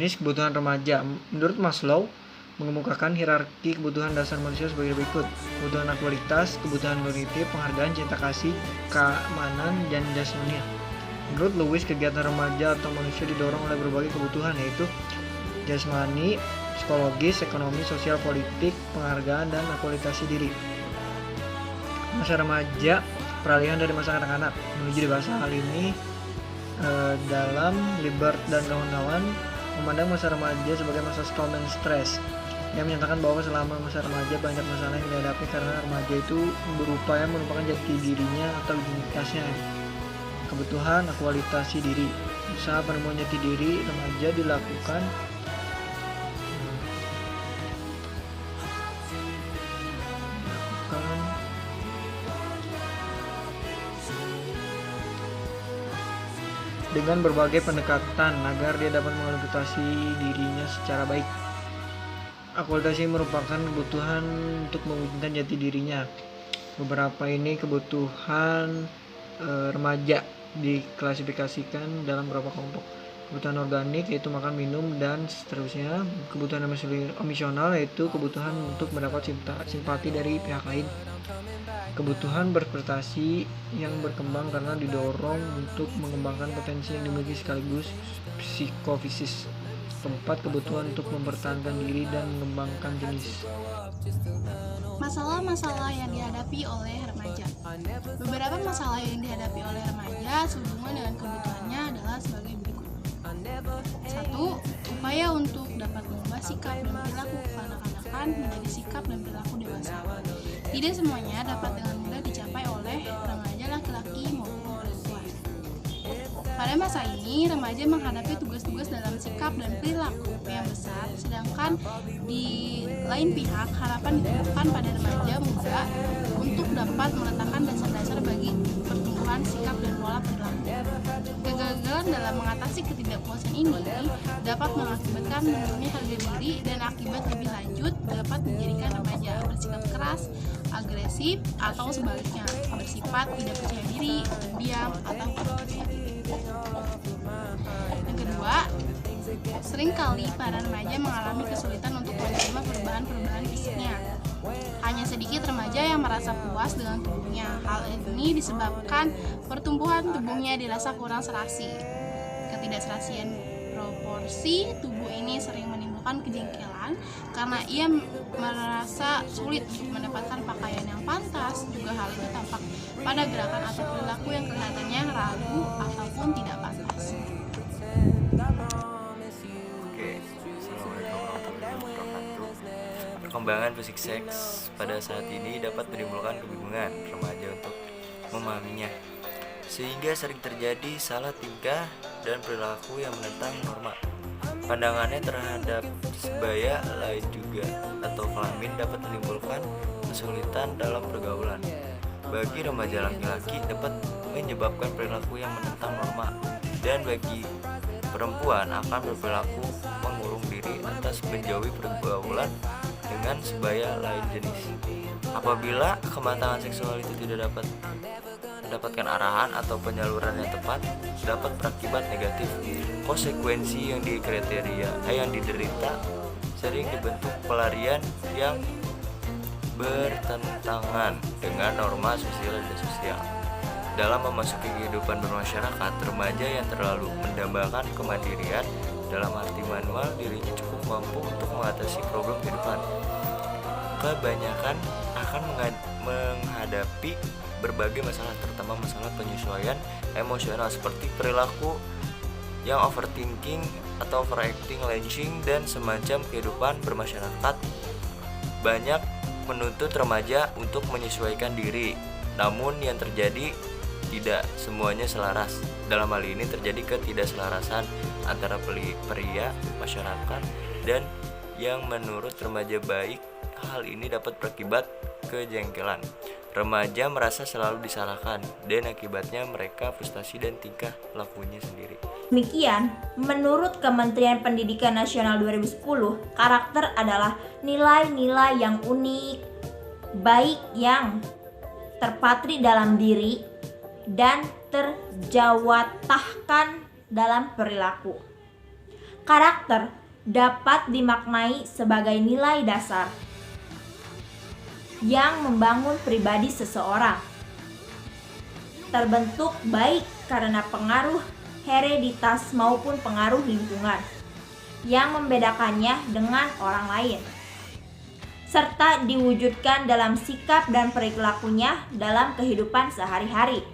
Jenis kebutuhan remaja. Menurut Maslow, mengemukakan hierarki kebutuhan dasar manusia sebagai berikut: kebutuhan akualitas, kebutuhan kognitif, penghargaan, cinta kasih, keamanan, dan jasmani. Menurut Lewis, kegiatan remaja atau manusia didorong oleh berbagai kebutuhan, yaitu jasmani, psikologis, ekonomi, sosial, politik, penghargaan, dan akualitasi diri. Masa remaja, peralihan dari masa kanak-kanak menuju dewasa. Hal ini dalam Libert dan kawan-kawan memandang masa remaja sebagai masa storm and stress. Yang menyatakan bahwa selama masa remaja banyak masalah yang dihadapi karena remaja itu berupaya melupakan jati dirinya atau identitasnya. Kebutuhan akualitasi diri. Usaha penemuan jati diri remaja dilakukan dengan berbagai pendekatan agar dia dapat mengadaptasi dirinya secara baik. Akualitasi merupakan kebutuhan untuk mewujudkan jati dirinya. Beberapa ini kebutuhan remaja diklasifikasikan dalam beberapa kelompok. Kebutuhan organik yaitu makan, minum, dan seterusnya. Kebutuhan emosional yaitu kebutuhan untuk mendapat simpati dari pihak lain. Kebutuhan berprestasi yang berkembang karena didorong untuk mengembangkan potensi yang dimiliki sekaligus psikofisis. Keempat, kebutuhan untuk mempertahankan diri dan mengembangkan jenis. Masalah-masalah yang dihadapi oleh remaja. Beberapa masalah yang dihadapi oleh remaja sehubungan dengan kebutuhannya adalah sebagai berikut. 1. Upaya untuk dapat mengubah sikap dan perilaku kekanak-kanakan menjadi sikap dan perilaku dewasa. Tidak semuanya dapat dengan mudah dicapai oleh remaja laki-laki maupun perempuan. Pada masa ini, remaja menghadapi tugas-tugas dalam sikap dan perilaku yang besar, sedangkan di lain pihak, harapan ditemukan pada remaja muda untuk dapat meletakkan dasar-dasar bagi pertumbuhan sikap dan pola perilaku. Kegagalan dalam mengatasi ketidakpuasan ini dapat mengakibatkan menurunnya harga diri dan akibat lebih lanjut dapat menjadikan remaja bersikap keras, agresif, atau sebaliknya bersifat tidak percaya diri, pendiam, atau tidak percaya diri. Yang kedua, seringkali para remaja mengalami kesulitan untuk menerima perubahan-perubahan fisiknya. Hanya sedikit remaja yang merasa puas dengan tubuhnya. Hal ini disebabkan pertumbuhan tubuhnya dirasa kurang serasi. Ketidakserasian proporsi tubuh ini sering menimbulkan kejengkelan karena ia merasa sulit untuk mendapatkan pakaian yang pantas. Juga hal itu tampak pada gerakan atau perilaku yang kelihatannya ragu ataupun tidak pantas. Perkembangan fisik seks pada saat ini dapat menimbulkan kebingungan remaja untuk memahaminya, sehingga sering terjadi salah tingkah dan perilaku yang menentang norma. Pandangannya terhadap sebaya lain juga atau kelamin dapat menimbulkan kesulitan dalam pergaulan. Bagi remaja laki-laki dapat menyebabkan perilaku yang menentang norma, dan bagi perempuan akan berperilaku mengurung diri atas menjauhi pergaulan dengan sebaya lain jenis. Apabila kematangan seksual itu tidak dapat mendapatkan arahan atau penyaluran yang tepat, dapat berakibat negatif. Konsekuensi yang diderita sering dibentuk pelarian yang bertentangan dengan norma sosial dan sosial. Dalam memasuki kehidupan bermasyarakat, remaja yang terlalu mendambakan kemandirian dalam arti manual dirinya cukup mampu untuk mengatasi problem kehidupan. Kebanyakan akan menghadapi berbagai masalah, terutama masalah penyesuaian emosional seperti perilaku yang overthinking atau overacting, lynching, dan semacam kehidupan bermasyarakat. Banyak menuntut remaja untuk menyesuaikan diri, namun yang terjadi tidak semuanya selaras. Dalam hal ini terjadi ketidakselarasan antara pria, masyarakat, dan yang menurut remaja baik. Hal ini dapat berakibat kejengkelan. Remaja merasa selalu disalahkan dan akibatnya mereka frustasi dan tingkah lakunya sendiri. Demikian, menurut Kementerian Pendidikan Nasional 2010, karakter adalah nilai-nilai yang unik, baik yang terpatri dalam diri dan terjawatahkan dalam perilaku. Karakter dapat dimaknai sebagai nilai dasar yang membangun pribadi seseorang. Terbentuk baik karena pengaruh hereditas maupun pengaruh lingkungan yang membedakannya dengan orang lain, serta diwujudkan dalam sikap dan perilakunya dalam kehidupan sehari-hari.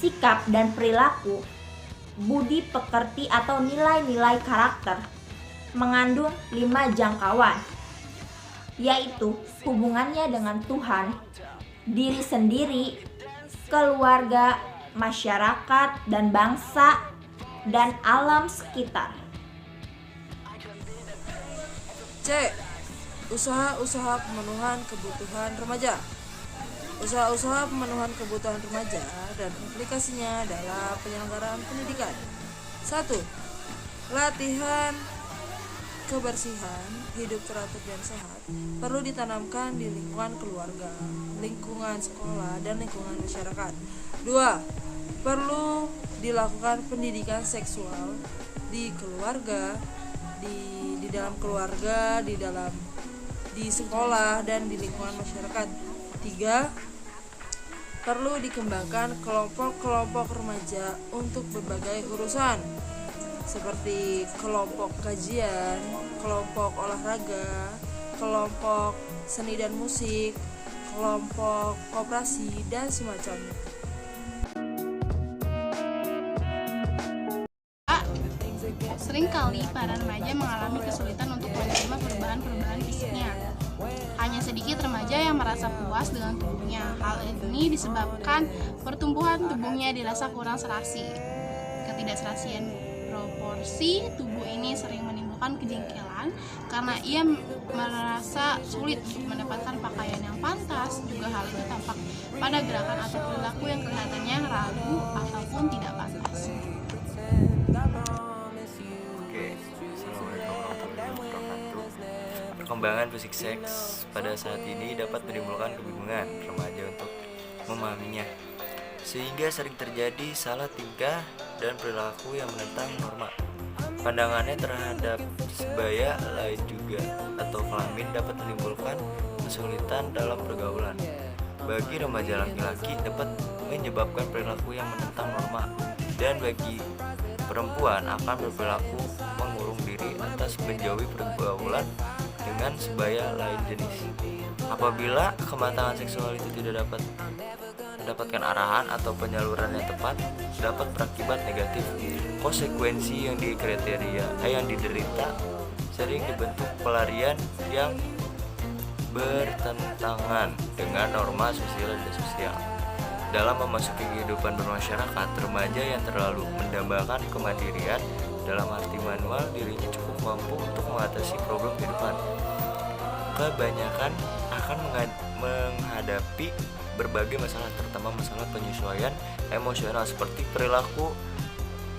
Sikap dan perilaku, budi pekerti atau nilai-nilai karakter mengandung 5 jangkauan, yaitu hubungannya dengan Tuhan, diri sendiri, keluarga, masyarakat dan bangsa, dan alam sekitar. C. Usaha-usaha pemenuhan kebutuhan remaja. Usaha-usaha pemenuhan kebutuhan remaja dan implikasinya dalam penyelenggaraan pendidikan. 1. Latihan kebersihan, hidup teratur dan sehat perlu ditanamkan di lingkungan keluarga, lingkungan sekolah, dan lingkungan masyarakat. 2. Perlu dilakukan pendidikan seksual di keluarga, di dalam keluarga, di sekolah, dan di lingkungan masyarakat. 3. Perlu dikembangkan kelompok-kelompok remaja untuk berbagai urusan, seperti kelompok kajian, kelompok olahraga, kelompok seni dan musik, kelompok koperasi, dan semacamnya. Seringkali para remaja mengalami kesulitan untuk menerima perubahan-perubahan fisiknya. Hanya sedikit remaja yang merasa puas dengan tubuhnya. Hal ini disebabkan pertumbuhan tubuhnya dirasa kurang serasi. Ketidakserasian proporsi tubuh ini sering menimbulkan kejengkelan karena ia merasa sulit untuk mendapatkan pakaian yang pantas. Juga hal ini tampak pada gerakan atau perilaku yang kelihatannya ragu ataupun tidak pantas. Perkembangan fisik seks pada saat ini dapat menimbulkan kebingungan remaja untuk memahaminya, sehingga sering terjadi salah tingkah dan perilaku yang menentang norma. Pandangannya terhadap sebaya lain juga atau kelamin dapat menimbulkan kesulitan dalam pergaulan. Bagi remaja laki-laki dapat menyebabkan perilaku yang menentang norma, dan bagi perempuan akan berperilaku mengurung diri atas menjauhi pergaulan dengan sebaya lain jenis. Apabila kematangan seksual itu tidak dapat mendapatkan arahan atau penyaluran yang tepat, dapat berakibat negatif. Konsekuensi yang diderita sering dibentuk pelarian yang bertentangan dengan norma sosial. Dalam memasuki kehidupan bermasyarakat, remaja yang terlalu mendambakan kemandirian dalam arti manual dirinya cukup mampu untuk mengatasi problem kehidupan. Kebanyakan akan menghadapi berbagai masalah, terutama masalah penyesuaian emosional seperti perilaku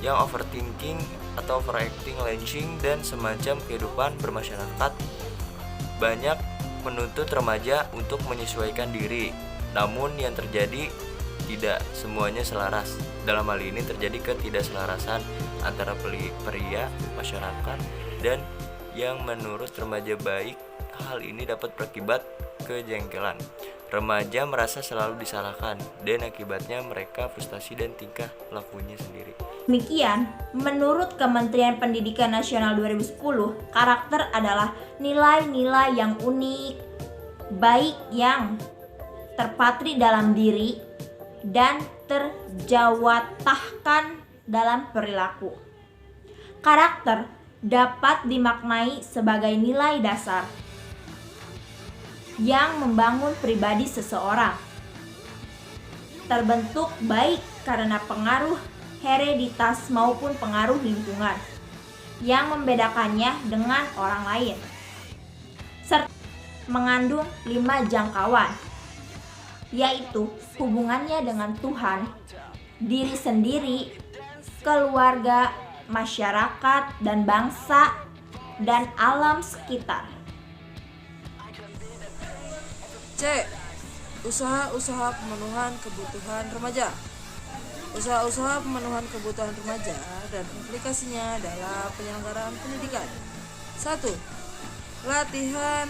yang overthinking atau overacting, lynching, dan semacam kehidupan bermasyarakat. Banyak menuntut remaja untuk menyesuaikan diri, namun yang terjadi tidak semuanya selaras. Dalam hal ini terjadi ketidakselarasan antara pria, masyarakat, dan yang menurut remaja baik. Hal ini dapat berakibat kejengkelan. Remaja merasa selalu disalahkan, dan akibatnya mereka frustasi dan tingkah lakunya sendiri. Demikian, menurut Kementerian Pendidikan Nasional 2010, karakter adalah nilai-nilai yang unik, baik yang terpatri dalam diri dan terjawatahkan dalam perilaku. Karakter dapat dimaknai sebagai nilai dasar yang membangun pribadi seseorang. Terbentuk baik karena pengaruh hereditas maupun pengaruh lingkungan yang membedakannya dengan orang lain, serta mengandung 5 jangkauan, yaitu hubungannya dengan Tuhan, diri sendiri, keluarga, masyarakat dan bangsa, dan alam sekitar. C. Usaha-usaha pemenuhan kebutuhan remaja. Usaha-usaha pemenuhan kebutuhan remaja dan implikasinya dalam penyelenggaraan pendidikan. 1. Latihan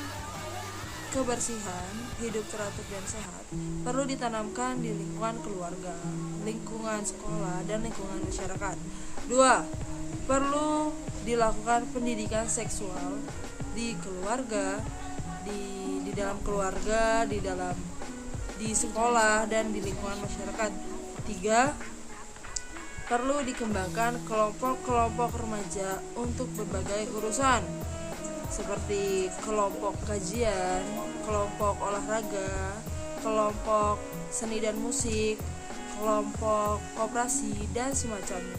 kebersihan hidup teratur dan sehat perlu ditanamkan di lingkungan keluarga, lingkungan sekolah, dan lingkungan masyarakat. 2. Perlu dilakukan pendidikan seksual di keluarga, di dalam keluarga, di sekolah, dan di lingkungan masyarakat. 3. Perlu dikembangkan kelompok-kelompok remaja untuk berbagai urusan seperti kelompok kajian, kelompok olahraga, kelompok seni dan musik, kelompok koperasi, dan semacamnya.